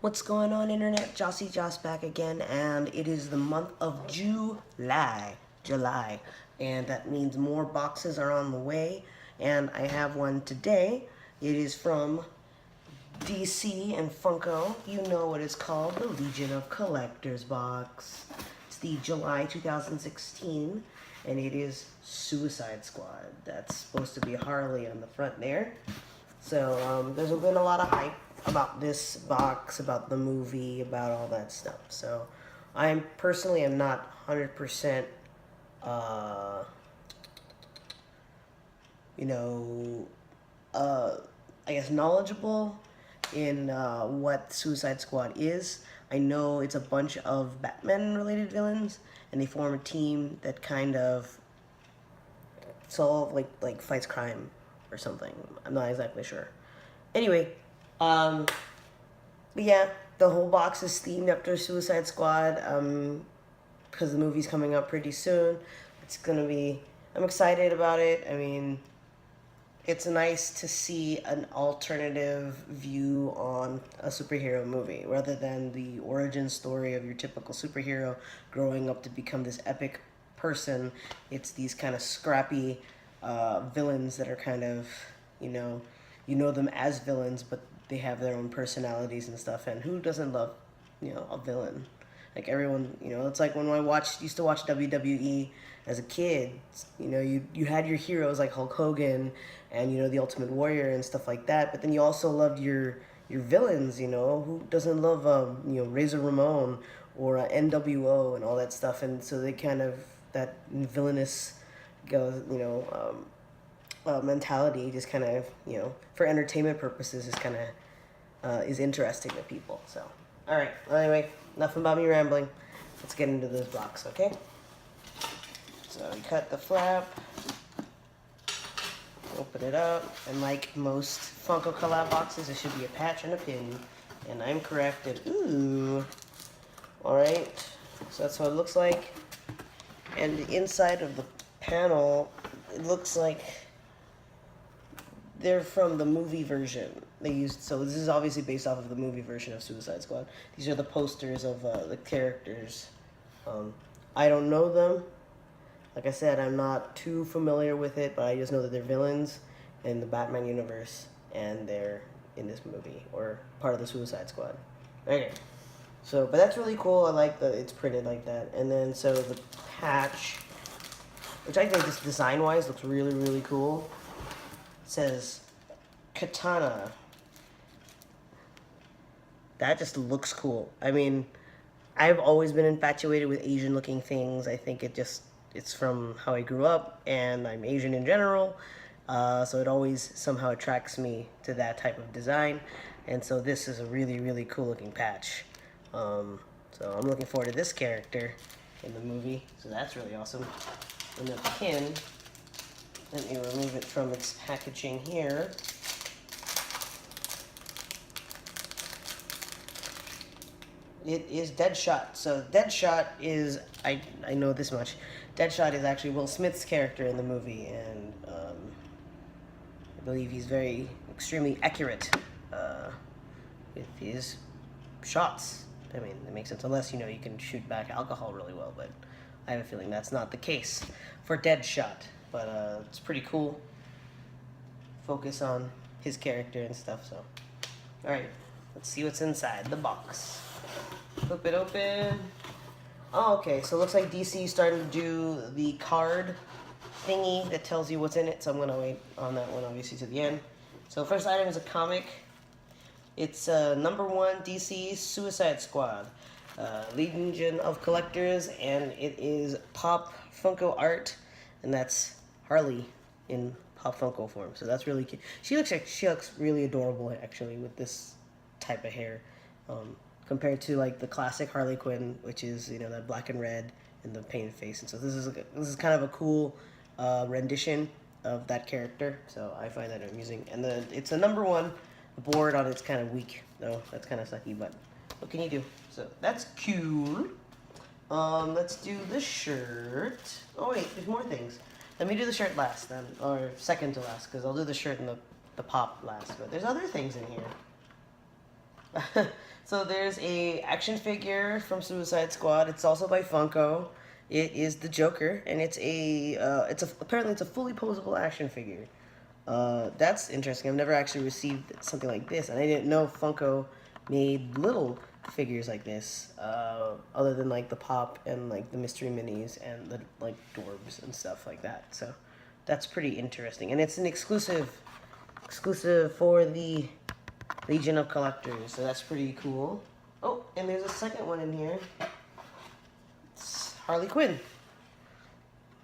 What's going on, internet? Jossie Joss back again, and it is the month of July, and that means more boxes are on the way, and I have one today. It is from DC and Funko. You know what it's called, the Legion of Collectors box. It's the July 2016, and it is Suicide Squad. That's supposed to be Harley on the front there. So there's been a lot of hype about this box, about the movie, about all that stuff. So I personally am not 100%, you know, I guess knowledgeable in what Suicide Squad is. I know it's a bunch of Batman-related villains, and they form a team that kind of solve like fights crime or something. I'm not exactly sure. Anyway, but yeah, the whole box is themed after Suicide Squad, because the movie's coming up pretty soon. It's gonna be, I'm excited about it. I mean, it's nice to see an alternative view on a superhero movie, rather than the origin story of your typical superhero growing up to become this epic person. It's these kind of scrappy villains that are kind of, you know them as villains, but they have their own personalities and stuff. And who doesn't love, a villain? Like everyone, it's like when I used to watch WWE as a kid. You had your heroes like Hulk Hogan and the Ultimate Warrior and stuff like that. But then you also loved your villains. Who doesn't love Razor Ramon or NWO and all that stuff? And so they kind of, that villainous goes, mentality just kind of, for entertainment purposes is kind of is interesting to people. So, all right. Anyway, enough about me rambling. Let's get into this box, okay? So you cut the flap, open it up, and like most Funko collab boxes, there should be a patch and a pin. And I'm corrected. Ooh. All right. So that's what it looks like. And the inside of the panel, it looks like they're from the movie version. So this is obviously based off of the movie version of Suicide Squad. These are the posters of the characters. I don't know them. Like I said, I'm not too familiar with it, but I just know that they're villains in the Batman universe, and they're in this movie, or part of the Suicide Squad. Okay. So, but that's really cool. I like that it's printed like that. And then, so the patch, which I think just design-wise looks really, really cool. It says Katana. That just looks cool. I mean, I've always been infatuated with Asian-looking things. I think it's from how I grew up, and I'm Asian in general. So it always somehow attracts me to that type of design. And so this is a really, really cool-looking patch. So I'm looking forward to this character in the movie. So that's really awesome. And the pin, let me remove it from its packaging here. It is Deadshot. So Deadshot is, I know this much. Deadshot is actually Will Smith's character in the movie, and I believe he's very extremely accurate with his shots. I mean, it makes sense, unless, you can shoot back alcohol really well, but I have a feeling that's not the case for Deadshot. But it's pretty cool. Focus on his character and stuff, so. Alright, let's see what's inside the box. Flip it open. Oh, okay, so it looks like DC starting to do the card thingy that tells you what's in it, so I'm going to wait on that one, obviously, to the end. So first item is a comic. It's #1 DC Suicide Squad, Legion of Collectors, and it is Pop Funko art, and that's Harley in Pop Funko form. So that's really cute. She looks really adorable, actually, with this type of hair, compared to like the classic Harley Quinn, which is that black and red and the painted face. And so this is kind of a cool rendition of that character. So I find that amusing. And it's a #1. The board on it's kind of weak, though. That's kind of sucky, but what can you do? So that's cool. Let's do the shirt. Oh wait, there's more things. Let me do the shirt last then, or second to last, because I'll do the shirt and the pop last. But there's other things in here. So there's a action figure from Suicide Squad. It's also by Funko. It is the Joker, and apparently it's a fully posable action figure. That's interesting. I've never actually received something like this, and I didn't know Funko made little figures like this, other than like the Pop and like the mystery minis and the like Dorbs and stuff like that. So that's pretty interesting, and it's an exclusive for the Legion of Collectors. So that's pretty cool. Oh, and there's a second one in here. It's Harley Quinn.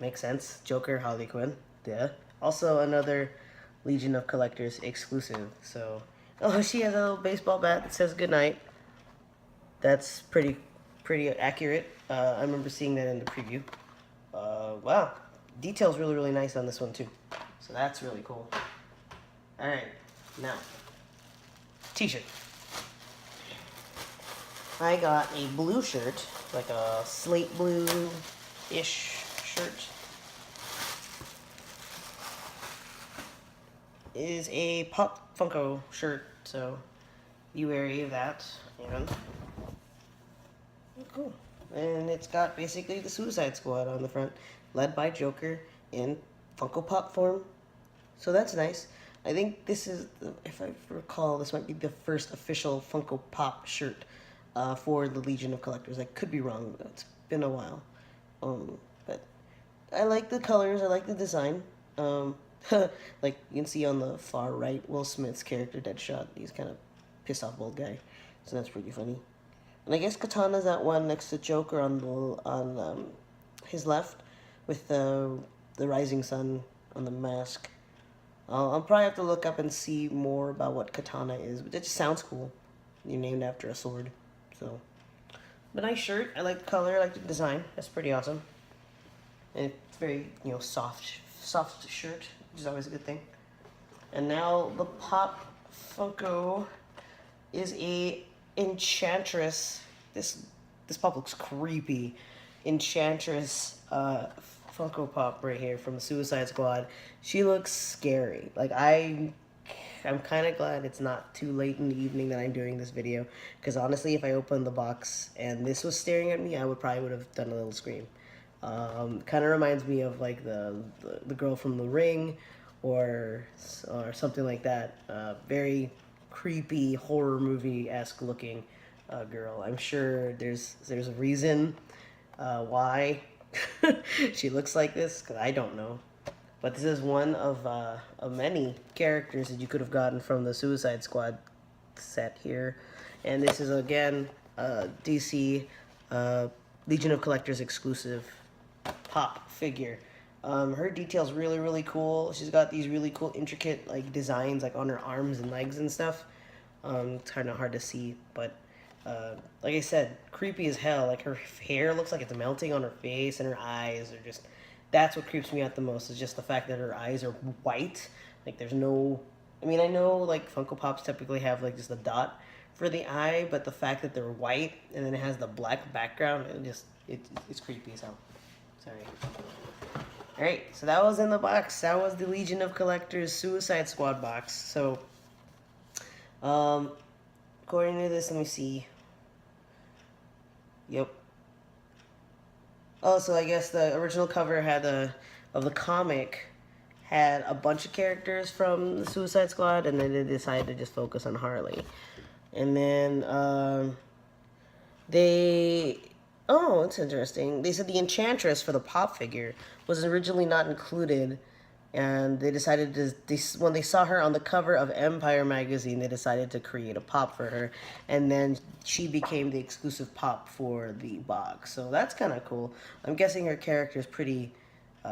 Makes sense. Joker, Harley Quinn. Yeah. Also another Legion of Collectors exclusive. So, oh, she has a little baseball bat that says goodnight. That's pretty accurate. I remember seeing that in the preview. Wow. Detail's really nice on this one too. So that's really cool. Alright, now, t-shirt. I got a blue shirt, like a slate blue-ish shirt. It is a Pop Funko shirt, so be wary of that. And cool. And it's got basically the Suicide Squad on the front, led by Joker in Funko Pop form. So that's nice. I think this is, if I recall, this might be the first official Funko Pop shirt for the Legion of Collectors. I could be wrong, but it's been a while. But I like the colors, I like the design. Like you can see on the far right, Will Smith's character, Deadshot. He's kind of pissed off old guy, so that's pretty funny. And I guess Katana's that one next to Joker on his left, with the rising sun on the mask. I'll probably have to look up and see more about what Katana is, but it just sounds cool. You're named after a sword, so. But nice shirt. I like the color. I like the design. That's pretty awesome. And it's very, soft shirt, which is always a good thing. And now the Pop Funko is a Enchantress. This Pop looks creepy. Enchantress Funko Pop right here from the Suicide Squad. She looks scary. Like I'm kind of glad it's not too late in the evening that I'm doing this video, because honestly, if I opened the box and this was staring at me, I would have done a little scream. Kind of reminds me of like the girl from The Ring, or something like that. Very creepy horror movie-esque looking girl. I'm sure there's a reason why she looks like this, because I don't know. But this is one of many characters that you could have gotten from the Suicide Squad set here. And this is, again, DC Legion of Collectors exclusive Pop figure. Her detail's really cool. She's got these really cool, intricate like designs like on her arms and legs and stuff. It's kind of hard to see, but like I said, creepy as hell. Like her hair looks like it's melting on her face, and her eyes are just, that's what creeps me out the most, is just the fact that her eyes are white. Like there's no, I mean, I know like Funko Pops typically have like just a dot for the eye, but the fact that they're white and then it has the black background, it's creepy as hell. Sorry. Alright, so that was in the box. That was the Legion of Collectors Suicide Squad box. So, according to this, let me see. Yep. Oh, so I guess the original cover of the comic had a bunch of characters from the Suicide Squad, and then they decided to just focus on Harley. And then, oh, it's interesting. They said the Enchantress for the Pop figure was originally not included, and they decided when they saw her on the cover of Empire magazine, they decided to create a Pop for her, and then she became the exclusive Pop for the box. So that's kind of cool. I'm guessing her character is pretty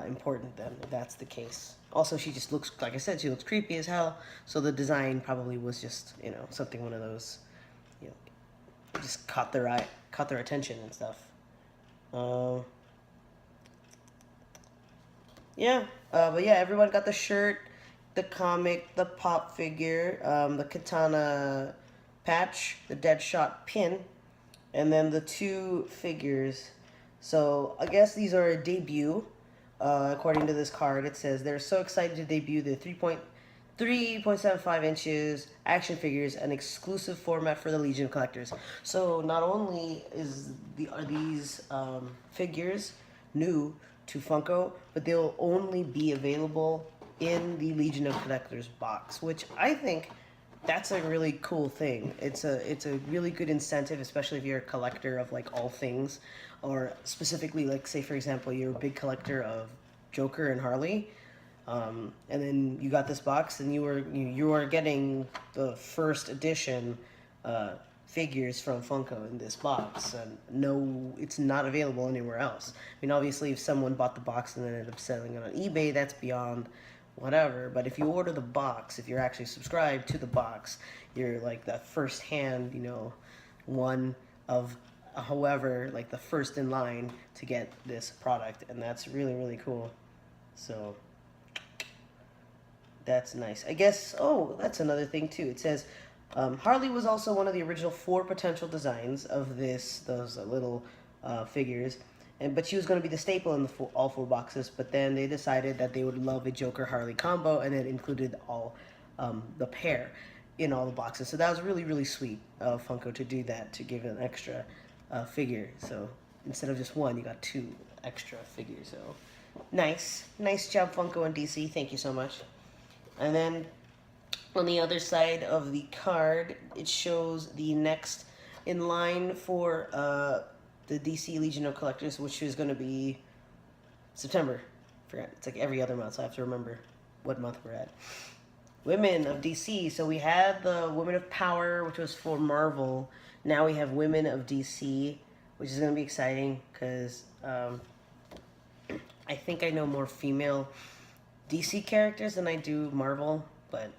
important then, if that's the case. Also, she just looks, like I said, she looks creepy as hell, so the design probably was just, something, one of those, just caught their attention and stuff. Yeah, but yeah, everyone got the shirt, the comic, the Pop figure, the Katana patch, the Deadshot pin, and then the 2 figures. So I guess these are a debut. According to this card, it says they're so excited to debut the 3.75 inches action figures, an exclusive format for the Legion collectors. So not only are these figures new to Funko, but they'll only be available in the Legion of Collectors box, which I think that's a really cool thing. It's a really good incentive, especially if you're a collector of like all things, or specifically like say for example you're a big collector of Joker and Harley. And then you got this box, and you are getting the first edition figures from Funko in this box, and no, it's not available anywhere else. I mean, obviously, if someone bought the box and then ended up selling it on eBay, that's beyond whatever. But if you order the box, if you're actually subscribed to the box, you're like the first hand, one of however, like the first in line to get this product, and that's really, really cool. So that's nice. I guess, oh, that's another thing too. It says, Harley was also one of the original 4 potential designs of those little figures, but she was going to be the staple in all 4 boxes. But then they decided that they would love a Joker Harley combo, and it included all the pair in all the boxes. So that was really, really sweet of Funko to do that, to give an extra figure. So instead of just 1, you got 2 extra figures. So nice job, Funko and DC. Thank you so much. And then on the other side of the card, it shows the next in line for the DC Legion of Collectors, which is going to be September. Forgot. It's like every other month, so I have to remember what month we're at. Women of DC. So we had the Women of Power, which was for Marvel. Now we have Women of DC, which is going to be exciting because I think I know more female DC characters than I do Marvel, but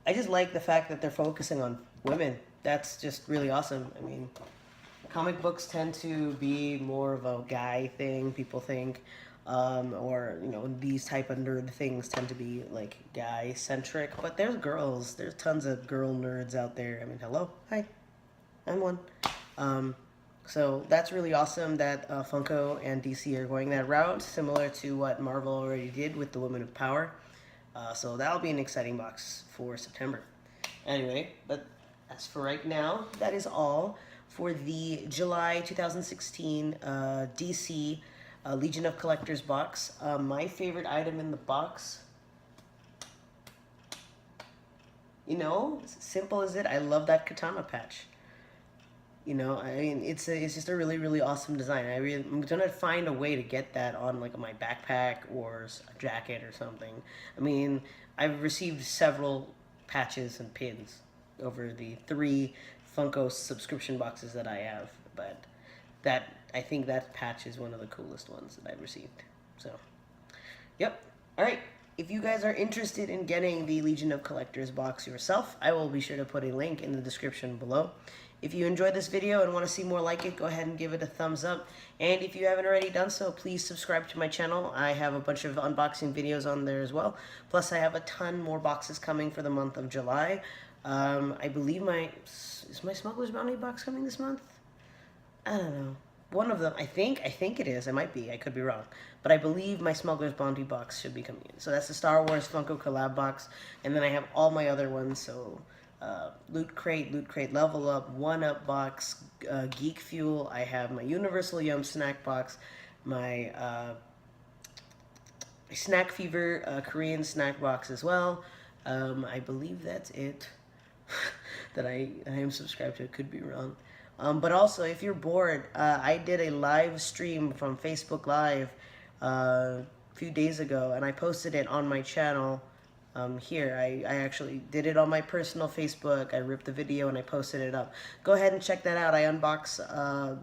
I just like the fact that they're focusing on women. That's just really awesome. I mean, comic books tend to be more of a guy thing, people think, or these type of nerd things tend to be like guy centric. But there's girls. There's tons of girl nerds out there. I mean, hello, hi, I'm one. So that's really awesome that Funko and DC are going that route, similar to what Marvel already did with the Women of Power. So that'll be an exciting box for September. Anyway, but as for right now, that is all for the July 2016 DC Legion of Collectors box. My favorite item in the box, as simple as it, I love that katana patch. I mean, it's just a really, really awesome design. I'm gonna find a way to get that on like my backpack or a jacket or something. I mean, I've received several patches and pins over the 3 Funko subscription boxes that I have, but I think that patch is one of the coolest ones that I've received. So, yep. All right. If you guys are interested in getting the Legion of Collectors box yourself, I will be sure to put a link in the description below. If you enjoyed this video and want to see more like it, go ahead and give it a thumbs up. And if you haven't already done so, please subscribe to my channel. I have a bunch of unboxing videos on there as well. Plus, I have a ton more boxes coming for the month of July. I believe is my Smuggler's Bounty box coming this month? I don't know. One of them, I think it is. It might be. I could be wrong. But I believe my Smuggler's Bounty box should be coming in. So that's the Star Wars Funko collab box. And then I have all my other ones. So Loot Crate, Level Up, 1-Up box, Geek Fuel. I have my Universal Yum snack box. My Snack Fever Korean snack box as well. I believe that's it that I am subscribed to. Could be wrong. But also, if you're bored, I did a live stream from Facebook Live a few days ago, and I posted it on my channel here. I actually did it on my personal Facebook. I ripped the video and I posted it up. Go ahead and check that out. I unboxed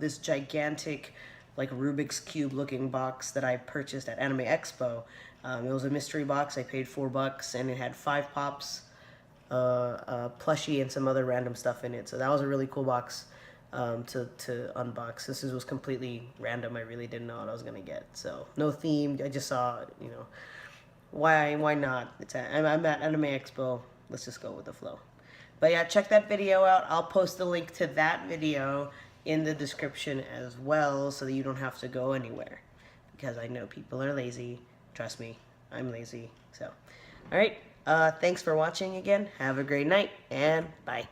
this gigantic, like Rubik's Cube looking box that I purchased at Anime Expo. It was a mystery box. I paid $4, and it had 5 pops, plushie, and some other random stuff in it. So that was a really cool box to unbox. This was completely random. I really didn't know what I was gonna get. So no theme. I just saw, why not? I'm at Anime Expo. Let's just go with the flow. But yeah, check that video out. I'll post the link to that video in the description as well, so that you don't have to go anywhere, because I know people are lazy. Trust me, I'm lazy. So, all right. Thanks for watching again. Have a great night, and bye.